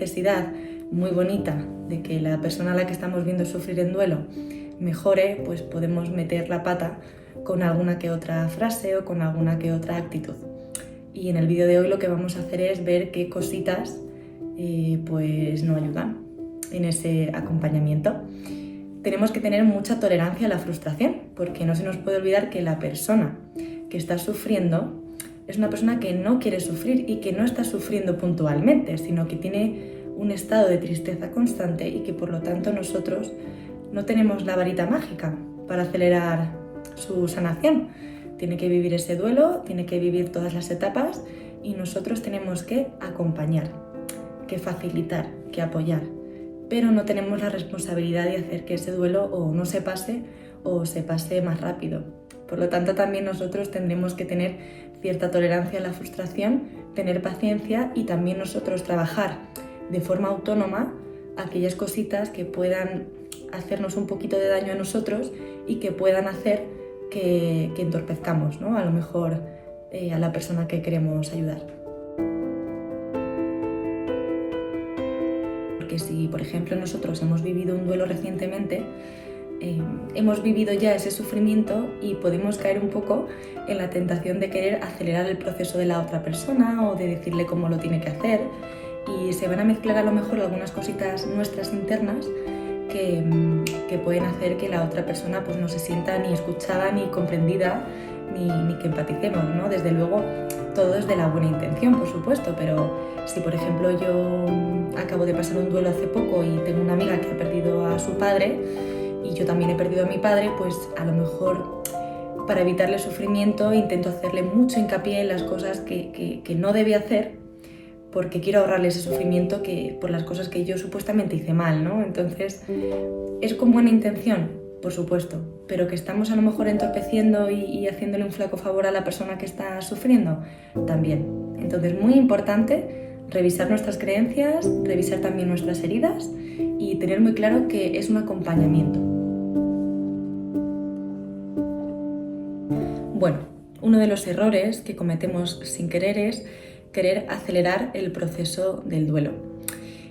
necesidad muy bonita de que la persona a la que estamos viendo sufrir en duelo mejore, pues podemos meter la pata con alguna que otra frase o con alguna que otra actitud. Y en el vídeo de hoy lo que vamos a hacer es ver qué cositas pues no ayudan en ese acompañamiento. Tenemos que tener mucha tolerancia a la frustración, porque no se nos puede olvidar que la persona que está sufriendo es una persona que no quiere sufrir y que no está sufriendo puntualmente, sino que tiene un estado de tristeza constante y que por lo tanto nosotros no tenemos la varita mágica para acelerar su sanación. Tiene que vivir ese duelo, tiene que vivir todas las etapas y nosotros tenemos que acompañar, que facilitar, que apoyar, pero no tenemos la responsabilidad de hacer que ese duelo o no se pase o se pase más rápido. Por lo tanto, también nosotros tendremos que tener cierta tolerancia a la frustración, tener paciencia y también nosotros trabajar de forma autónoma aquellas cositas que puedan hacernos un poquito de daño a nosotros y que puedan hacer que entorpezcamos, ¿no? A lo mejor a la persona que queremos ayudar. Porque si, por ejemplo, nosotros hemos vivido un duelo recientemente, hemos vivido ya ese sufrimiento y podemos caer un poco en la tentación de querer acelerar el proceso de la otra persona o de decirle cómo lo tiene que hacer, y se van a mezclar a lo mejor algunas cositas nuestras internas que pueden hacer que la otra persona pues no se sienta ni escuchada, ni comprendida, ni que empaticemos, ¿no? Desde luego, todo es de la buena intención, por supuesto, pero si, por ejemplo, yo acabo de pasar un duelo hace poco y tengo una amiga que ha perdido a su padre y yo también he perdido a mi padre, pues a lo mejor para evitarle sufrimiento intento hacerle mucho hincapié en las cosas que no debe hacer, porque quiero ahorrarle ese sufrimiento por las cosas que yo supuestamente hice mal, ¿no? Entonces, es con buena intención, por supuesto, pero que estamos a lo mejor entorpeciendo y haciéndole un flaco favor a la persona que está sufriendo, también. Entonces, muy importante revisar nuestras creencias, revisar también nuestras heridas y tener muy claro que es un acompañamiento. Bueno, uno de los errores que cometemos sin querer es querer acelerar el proceso del duelo.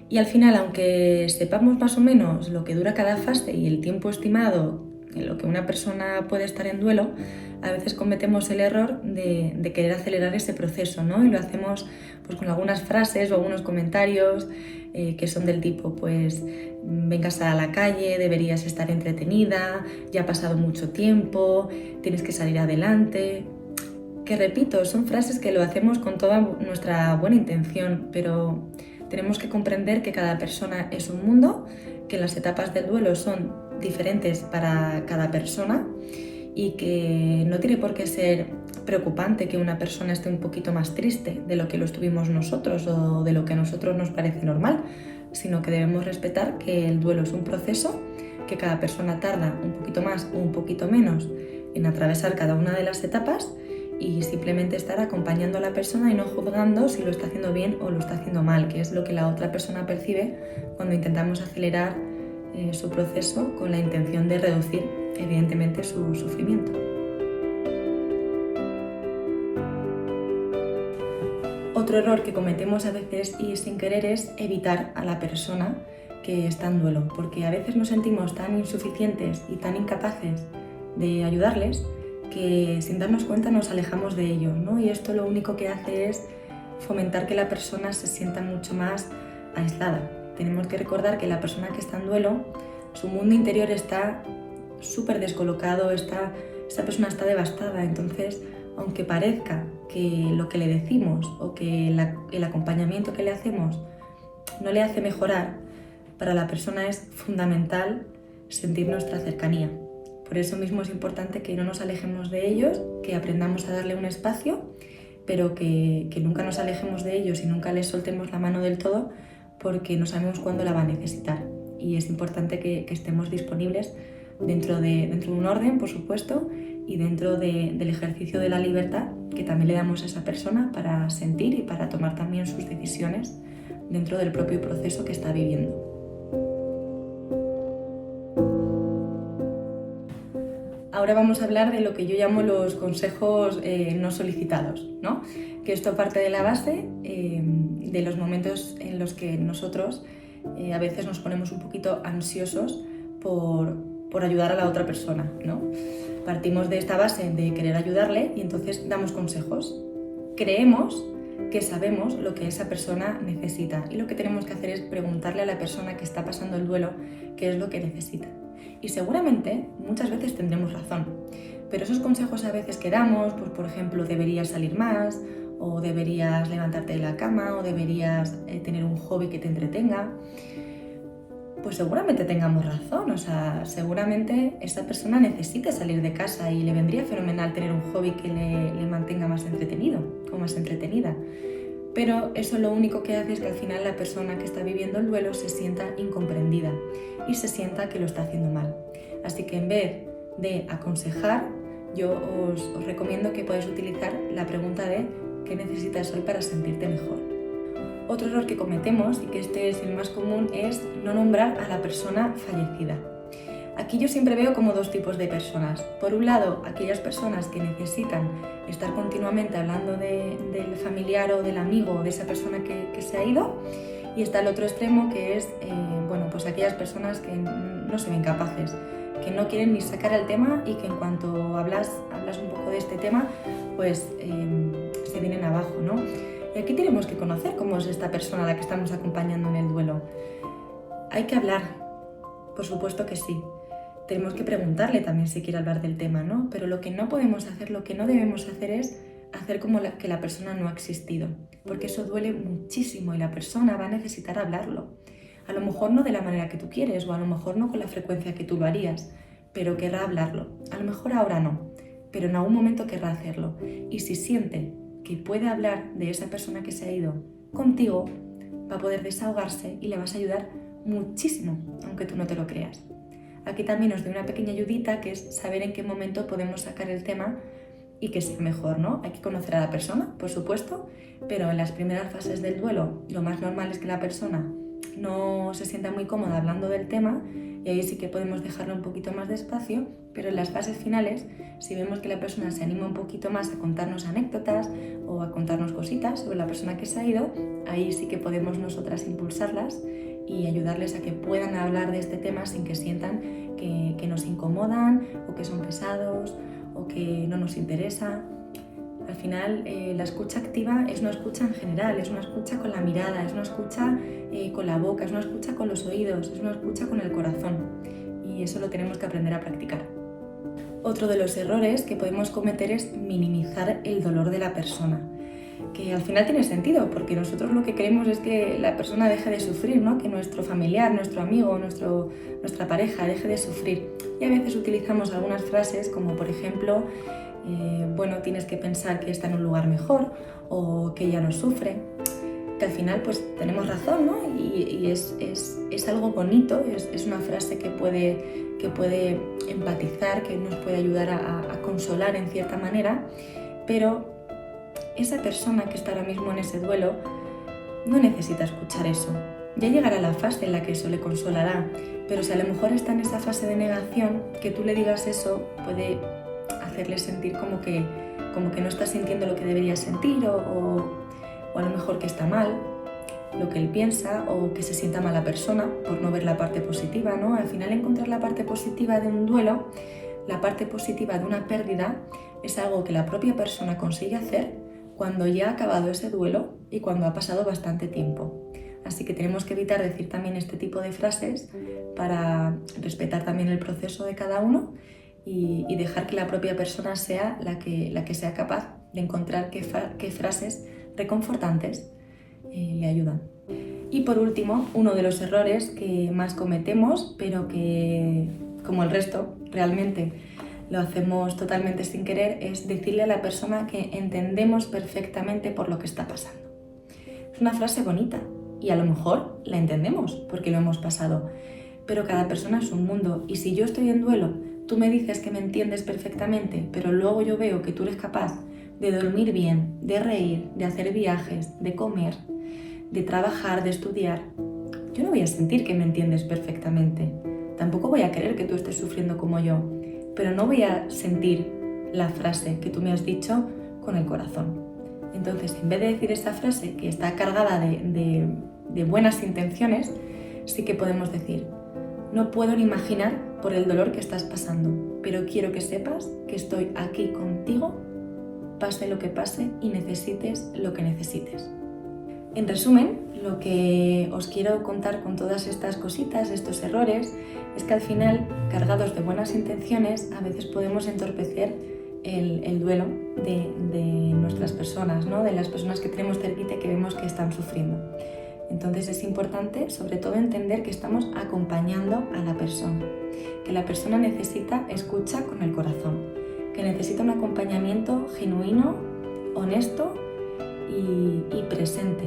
Y al final, aunque sepamos más o menos lo que dura cada fase y el tiempo estimado en lo que una persona puede estar en duelo, a veces cometemos el error de querer acelerar ese proceso, ¿no? Y lo hacemos pues con algunas frases o algunos comentarios que son del tipo, pues, vengas a la calle, deberías estar entretenida, ya ha pasado mucho tiempo, tienes que salir adelante. Que repito, son frases que lo hacemos con toda nuestra buena intención, pero tenemos que comprender que cada persona es un mundo, que las etapas del duelo son diferentes para cada persona y que no tiene por qué ser preocupante que una persona esté un poquito más triste de lo que lo estuvimos nosotros o de lo que a nosotros nos parece normal, sino que debemos respetar que el duelo es un proceso, que cada persona tarda un poquito más o un poquito menos en atravesar cada una de las etapas, y simplemente estar acompañando a la persona y no juzgando si lo está haciendo bien o lo está haciendo mal, que es lo que la otra persona percibe cuando intentamos acelerar su proceso con la intención de reducir, evidentemente, su sufrimiento. Otro error que cometemos a veces y sin querer es evitar a la persona que está en duelo, porque a veces nos sentimos tan insuficientes y tan incapaces de ayudarles que sin darnos cuenta nos alejamos de ellos, ¿no? Y esto lo único que hace es fomentar que la persona se sienta mucho más aislada. Tenemos que recordar que la persona que está en duelo, su mundo interior está súper descolocado, esa persona está devastada. Entonces, aunque parezca que lo que le decimos o que el acompañamiento que le hacemos no le hace mejorar, para la persona es fundamental sentir nuestra cercanía. Por eso mismo es importante que no nos alejemos de ellos, que aprendamos a darle un espacio, pero que nunca nos alejemos de ellos y nunca les soltemos la mano del todo, porque no sabemos cuándo la va a necesitar. Y es importante que estemos disponibles dentro de un orden, por supuesto, y dentro del ejercicio de la libertad que también le damos a esa persona para sentir y para tomar también sus decisiones dentro del propio proceso que está viviendo. Ahora vamos a hablar de lo que yo llamo los consejos no solicitados, ¿no? Que esto parte de la base de de los momentos en los que nosotros a veces nos ponemos un poquito ansiosos por ayudar a la otra persona, ¿no? Partimos de esta base de querer ayudarle y entonces damos consejos. Creemos que sabemos lo que esa persona necesita y lo que tenemos que hacer es preguntarle a la persona que está pasando el duelo qué es lo que necesita. Y seguramente muchas veces tendremos razón, pero esos consejos a veces que damos, pues por ejemplo, deberías salir más, o deberías levantarte de la cama, o deberías tener un hobby que te entretenga, pues seguramente tengamos razón. O sea, seguramente esa persona necesita salir de casa y le vendría fenomenal tener un hobby que le mantenga más entretenido o más entretenida. Pero eso lo único que hace es que al final la persona que está viviendo el duelo se sienta incomprendida y se sienta que lo está haciendo mal. Así que en vez de aconsejar, yo os recomiendo que podáis utilizar la pregunta de ¿qué necesitas hoy para sentirte mejor? Otro error que cometemos, y que este es el más común, es no nombrar a la persona fallecida. Aquí yo siempre veo como dos tipos de personas. Por un lado, aquellas personas que necesitan estar continuamente hablando del familiar o del amigo o de esa persona que se ha ido, y está el otro extremo, que es pues aquellas personas que no se ven capaces, que no quieren ni sacar el tema y que en cuanto hablas un poco de este tema, pues se vienen abajo, ¿no? Y aquí tenemos que conocer cómo es esta persona a la que estamos acompañando en el duelo. Hay que hablar, por supuesto que sí. Tenemos que preguntarle también si quiere hablar del tema, ¿no? Pero lo que no podemos hacer, lo que no debemos hacer es hacer como que la persona no ha existido, porque eso duele muchísimo y la persona va a necesitar hablarlo. A lo mejor no de la manera que tú quieres o a lo mejor no con la frecuencia que tú lo harías, pero querrá hablarlo. A lo mejor ahora no, pero en algún momento querrá hacerlo. Y si siente que puede hablar de esa persona que se ha ido contigo, va a poder desahogarse y le vas a ayudar muchísimo, aunque tú no te lo creas. Aquí también os doy una pequeña ayudita, que es saber en qué momento podemos sacar el tema y que sea mejor, ¿no? Hay que conocer a la persona, por supuesto, pero en las primeras fases del duelo lo más normal es que la persona no se sienta muy cómoda hablando del tema y ahí sí que podemos dejarlo un poquito más despacio, pero en las fases finales, si vemos que la persona se anima un poquito más a contarnos anécdotas o a contarnos cositas sobre la persona que se ha ido, ahí sí que podemos nosotras impulsarlas y ayudarles a que puedan hablar de este tema sin que sientan que nos incomodan o que son pesados o que no nos interesa. Al final, la escucha activa es una escucha en general, es una escucha con la mirada, es una escucha con la boca, es una escucha con los oídos, es una escucha con el corazón. Y eso lo tenemos que aprender a practicar. Otro de los errores que podemos cometer es minimizar el dolor de la persona, que al final tiene sentido, porque nosotros lo que queremos es que la persona deje de sufrir, ¿no? Que nuestro familiar, nuestro amigo, nuestra pareja deje de sufrir. Y a veces utilizamos algunas frases como, por ejemplo, tienes que pensar que está en un lugar mejor o que ya no sufre, que al final pues tenemos razón, ¿no? Y es algo bonito, es una frase que puede empatizar, que nos puede ayudar a consolar en cierta manera, pero esa persona que está ahora mismo en ese duelo no necesita escuchar eso. Ya llegará la fase en la que eso le consolará, pero si a lo mejor está en esa fase de negación, que tú le digas eso puede hacerle sentir como que no está sintiendo lo que debería sentir o a lo mejor que está mal lo que él piensa o que se sienta mala persona por no ver la parte positiva, ¿no? Al final encontrar la parte positiva de un duelo, la parte positiva de una pérdida, es algo que la propia persona consigue hacer cuando ya ha acabado ese duelo y cuando ha pasado bastante tiempo. Así que tenemos que evitar decir también este tipo de frases para respetar también el proceso de cada uno y dejar que la propia persona sea la que sea capaz de encontrar qué frases reconfortantes le ayudan. Y por último, uno de los errores que más cometemos, pero que, como el resto, realmente lo hacemos totalmente sin querer, es decirle a la persona que entendemos perfectamente por lo que está pasando. Es una frase bonita y a lo mejor la entendemos porque lo hemos pasado, pero cada persona es un mundo y si yo estoy en duelo, tú me dices que me entiendes perfectamente, pero luego yo veo que tú eres capaz de dormir bien, de reír, de hacer viajes, de comer, de trabajar, de estudiar. Yo no voy a sentir que me entiendes perfectamente. Tampoco voy a querer que tú estés sufriendo como yo, pero no voy a sentir la frase que tú me has dicho con el corazón. Entonces, en vez de decir esta frase que está cargada de buenas intenciones, sí que podemos decir: no puedo ni imaginar por el dolor que estás pasando, pero quiero que sepas que estoy aquí contigo, pase lo que pase y necesites lo que necesites. En resumen, lo que os quiero contar con todas estas cositas, estos errores, es que al final, cargados de buenas intenciones, a veces podemos entorpecer el duelo de nuestras personas, ¿no? De las personas que tenemos cerquita y que vemos que están sufriendo. Entonces es importante, sobre todo, entender que estamos acompañando a la persona, que la persona necesita escucha con el corazón, que necesita un acompañamiento genuino, honesto y presente.